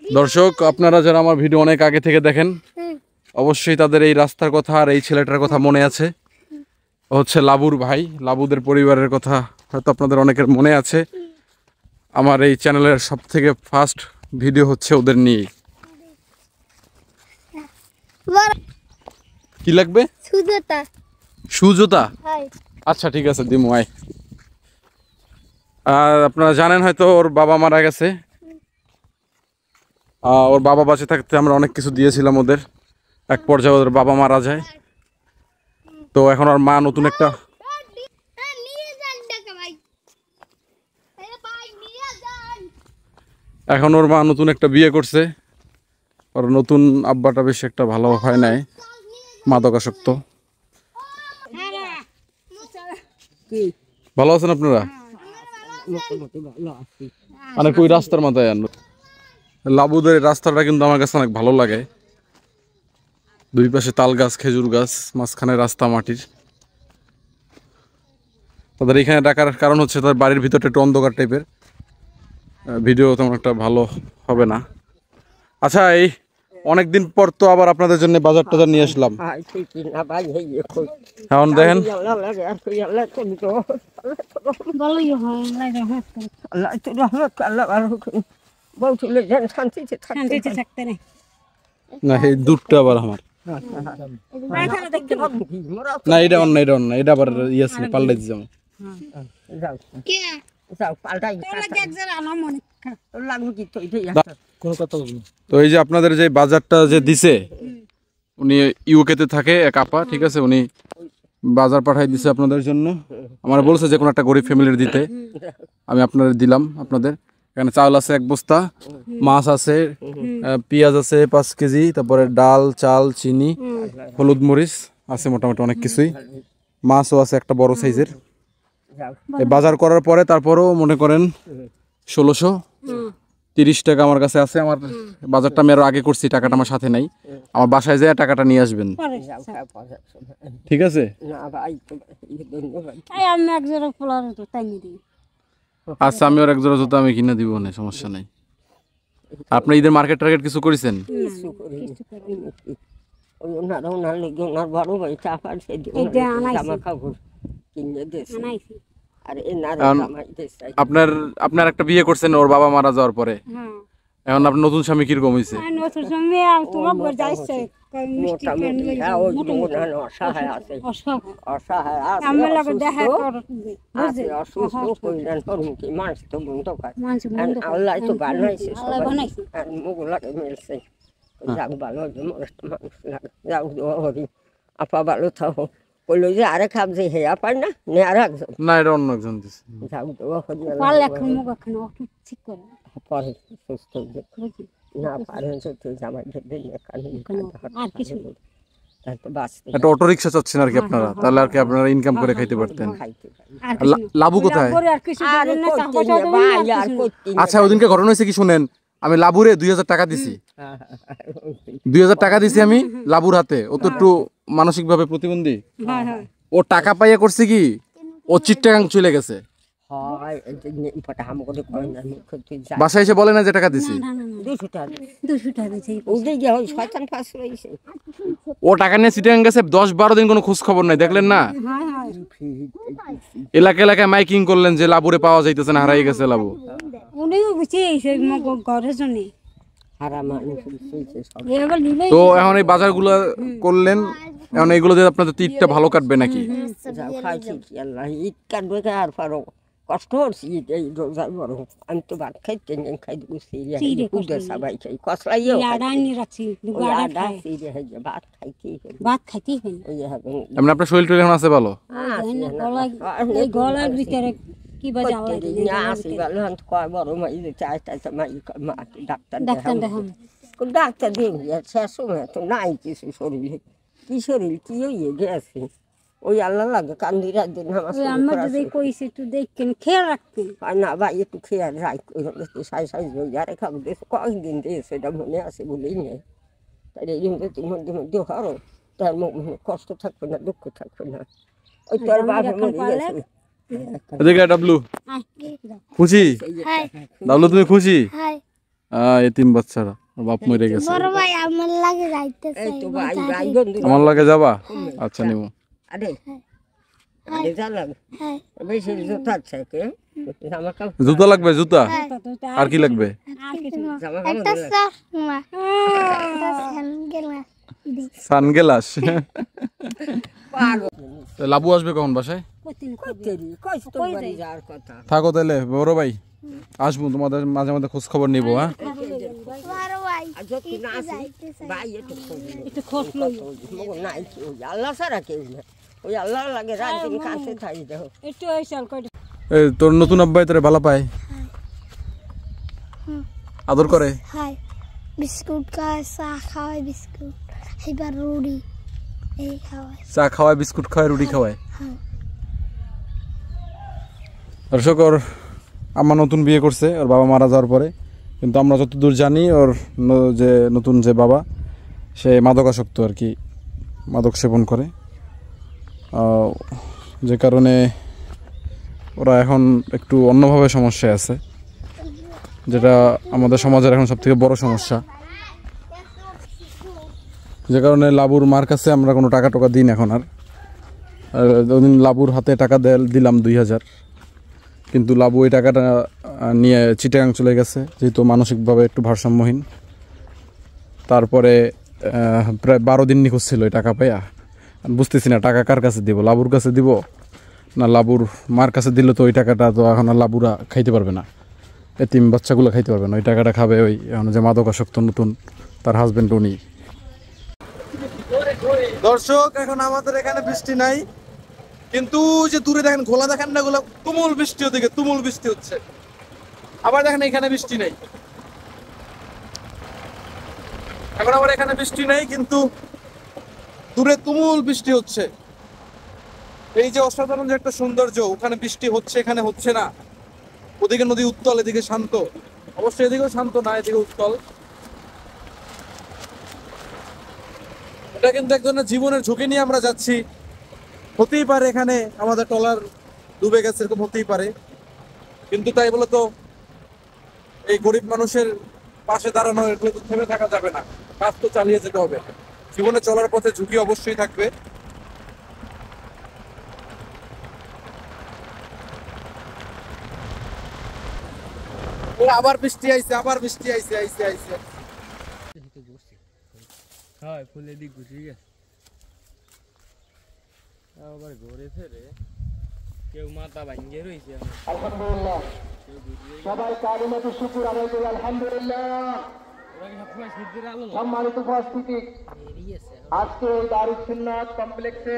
দর্শক আপনারা যারা আমার ভিডিও অনেক আগে থেকে দেখেন অবশ্যই তাদের এই রাস্তার কথা আর এই ছেলেটার কথা মনে আছে। হচ্ছে লাবুর ভাই, লাবুদের পরিবারের কথা হয়তো আপনাদের অনেকের মনে আছে। আমার এই চ্যানেলের সবথেকে ফার্স্ট ভিডিও হচ্ছে ওদের নিয়ে। কি লাগবে? সুজোতা। সুজোতা? আচ্ছা ঠিক আছে দিমু আয়। আর আপনারা জানেন হয়তো ওর বাবা মারা গেছে। ওর বাবা বাঁচে থাকতে আমরা অনেক কিছু দিয়েছিলাম ওদের। এক পর্যায়ে ওদের বাবা মারা যায়, তো এখন আর মা নতুন একটা এখন ওর মা নতুন একটা বিয়ে করছে। ওর নতুন আব্বাটা বেশ একটা ভালো হয় নাই, মাদকাসক্ত। ভালো আছেন আপনারা? মানে কই রাস্তার মাথায় লাবুদের রাস্তাটা কিন্তু আমার কাছে অনেক ভালো লাগে। দুই পাশে তাল গাছ, খেজুর গাছ, মাঝখানে রাস্তা মাটির। তাদের এখানে ডাকার কারণ হচ্ছে তাদের বাড়ির ভিতরটা একটু অন্ধকার টাইপের, ভিডিও তেমন একটা ভালো হবে না। আচ্ছা, এই অনেকদিন পর তো আবার আপনাদের জন্য বাজার টাজার নিয়ে আসলাম। এখন দেখেন না, এই দুধটা আবার আমার না, এটা অন্য, এটা অন্য, এটা আবার ইয়ে আছে, পাল্টাই দিতে যাবো। তো এই যে আপনাদের যে বাজারটা যে দিছে, উনি ইউকেতে থাকে এক আপা, ঠিক আছে, উনি বাজার পাঠাই দিছে আপনাদের জন্য। আমার বলছে যে কোনো একটা গরিব ফ্যামিলির দিতে, আমি আপনাদের দিলাম। আপনাদের এখানে চাল আছে 1 বস্তা, মাছ আছে, পেঁয়াজ আছে 5 কেজি, তারপরে ডাল, চাল, চিনি, হলুদ, মরিচ আছে, মোটামুটি অনেক কিছুই। মাছও আছে একটা বড় সাইজের। এই বাজার করার পরে তারপরেও মনে করেন 1630 টাকা আমার কাছে আছে। আমার বাজারটা আমি আরো আগে করছি, টাকাটা আমার সাথে নাই। আমার বাসায় যেয়ে টাকাটা নিয়ে আসবেন, ঠিক আছে? আচ্ছা, আমি ওর 1 জোড়া জুতা আমি কিনে দিব না, সমস্যা নাই। আপনি ঈদের মার্কেট টার্গেট কিছু করেছেন? আপনার একটা বিয়ে করছেন ওর বাবা মারা যাওয়ার পরে, এখন আপনার নতুন স্বামী কিরকম হয়েছে? আপা ভালো থাকো, কইলো যে আরে খাব যে হেয়া পাই না, নে আর একজন না, এটা অন্য একজন দিছে। পরে সুস্থ না পারে জামাই একটা অটো রিক্সা চাচ্ছেন আর কি আপনারা, তাহলে আর কি আপনারা ইনকাম করে খাইতে পারতেন। লাবু কোথায়? আচ্ছা, ওদিনকে ঘটনা হয়েছে কি শুনেন, আমি লাবুরে 2000 টাকা দিছি, 2000 টাকা দিছি আমি লাবুর হাতে। ও তো একটু মানসিক ভাবে প্রতিবন্ধী। ও টাকা পাইয়া করছে কি, ও চিট্টাগাং চলে গেছে। বাসায় এসে বলে না যে টাকা দিছি। ও টাকা নিয়ে চিটাগাং গেছে, 10-12 দিন কোনো খোঁজ খবর নাই, দেখলেন না? এলাকায় মাইকিং করলেন যে লাবুরে পাওয়া যাইতেছে না, হারাই গেছে লাবু। তো এখন এই বাজারগুলো করলেন, এখন এইগুলো দিয়ে আপনাদের ঈদটা ভালো কাটবে নাকি? ঈদ কাটবে আর পারো কষ্ট হচ্ছে, আমি তো ভাত খাই খাই সবাই খাই কসলাইও ভাত খাইতে আপনার শরীর টরীর এখন আছে ভালো? গলার ভিতরে ডাক্তার শেষ তো নাই কিছু শরীরে, কি শরীর কি হইয়ে গেছে। ওই আল্লাহ লাগে কান্দি রাত দিন খেয়াল রাখতেন না ভাই, একটু খেয়াল রাখ সাইজে খাবো কয়েকদিন দিয়েছে, এটা মনে আছে বলেই নেই। তাই এই জন্য তুমি মধ্যে মধ্যে হরো, তার কষ্ট থাকবে না, দুঃখ থাকবে না। ওই তোর বাবা মরে গেছে। ডাবলু খুশি? ডাবলু তুমি খুশি? এতিম বাচ্চারা, ওর বাপ মরে গেছে। বড় ভাই আমার লাগে যাইতে এই চাই তো ভাই ভাই বন্ধু আমার লাগে যাবা? আচ্ছা নিব। আরে আরে জানলাম হ্যাঁ বেশি জুতা আছে কে আমার কাছে জুতা লাগবে? জুতা আর কি লাগবে? জামা একটা চশমা একটা সানগ্লাস সানগ্লাস। পাগল লাবু আসবে কখন বাসায়? কইতেরি কষ্ট বাড়ি যাওয়ার কথা থাকো তাহলে বড় ভাই, আসবো তোমাদের মাঝে মাঝে খোঁজ খবর নিবো। হ্যাঁ বড় ভাই আর যত না আসি যাইতে চাই ভাই একটু খোঁজ লই নাই কি ওই আল্লাহ ছাড়া কেউ না ওই আল্লাহ লাগে রাত দিন কাছে থাই দেখো একটু এই সাল কয়টা এই তোর নতুন আব্বাই তোরে ভালো পায়, আদর করে? হাই বিস্কুট খায় চা খাওয়াই বিস্কুট এবার রুটি এই খাওয়াই চা খাওয়ায়, বিস্কুট খাওয়ায়, রুটি খাওয়ায়। হ্যাঁ দর্শক, ওর আম্মা নতুন বিয়ে করছে ওর বাবা মারা যাওয়ার পরে, কিন্তু আমরা যতদূর জানি ওর যে নতুন যে বাবা সে মাদকাসক্ত আর কি, মাদক সেবন করে, যে কারণে ওরা এখন একটু অন্যভাবে সমস্যায় আছে, যেটা আমাদের সমাজের এখন সবথেকে বড় সমস্যা। যে কারণে লাবুর মার কাছে আমরা কোনো টাকা টাকা দিই না এখন আর। ওদিন লাবুর হাতে টাকা দিলাম 2000, কিন্তু লাবু ওই টাকাটা নিয়ে চিটাগাং চলে গেছে, যেহেতু মানসিকভাবে একটু ভারসাম্যহীন। তারপরে প্রায় 12 দিন নিখোঁজ ছিল ওই টাকা পাইয়া। বুঝতেছি না টাকা কার কাছে দিব, লাবুর কাছে দিব না লাবুর মার কাছে দিলে তো ওই টাকাটা তো এখন আর লাবুরা খাইতে পারবে না, এতিম বাচ্চাগুলো খাইতে পারবে না, ওই টাকাটা খাবে ওই এখন যে মাদকাসক্ত নতুন তার হাজবেন্ড উনি। দর্শক, এখন আমাদের এখানে বৃষ্টি নাই, কিন্তু যে দূরে দেখেন ঘোলা দেখেন না, গুলো তুমুল বৃষ্টি, ওদিকে তুমুল বৃষ্টি হচ্ছে। আবার দেখেন এখানে বৃষ্টি নেই, এখন আবার এখানে বৃষ্টি নেই, কিন্তু দূরে তুমুল বৃষ্টি হচ্ছে। এই যে অসাধারণ যে একটা সৌন্দর্য, ওখানে বৃষ্টি হচ্ছে এখানে হচ্ছে না। ওদিকে নদী উত্তল, এদিকে শান্ত। অবশ্যই এদিকেও শান্ত না, এদিকে উত্তল। এটা কিন্তু এক ধরনের জীবনের ঝুঁকি নিয়ে আমরা যাচ্ছি। হতেই পারে এখানে আমাদের ট্রলার ডুবে গেছে, এরকম হতেই পারে, কিন্তু তাই বলে তো এই গরিব মানুষের পাশে দাঁড়ানো, এগুলো তো থেমে থাকা যাবে না, কাজ তো চালিয়ে যেতে হবে। জীবনে চলার পথে ঝুঁকি অবশ্যই থাকবে। আবার বৃষ্টি আইছে, আবার বৃষ্টি আইছে, আইছে আইছে। হয় ফুলে দিক ঘুরে গেছে আবার ঘুরে ফেরে কেউ মাথা ভাঙ্গে রয়েছে। আলহামদুলিল্লাহ, সবাই কালিমাতে শুকর আদায় করি। আলহামদুলিল্লাহ। সম্মানিত উপস্থিতি, আজকে এই দারুস সুন্নাত কমপ্লেক্সে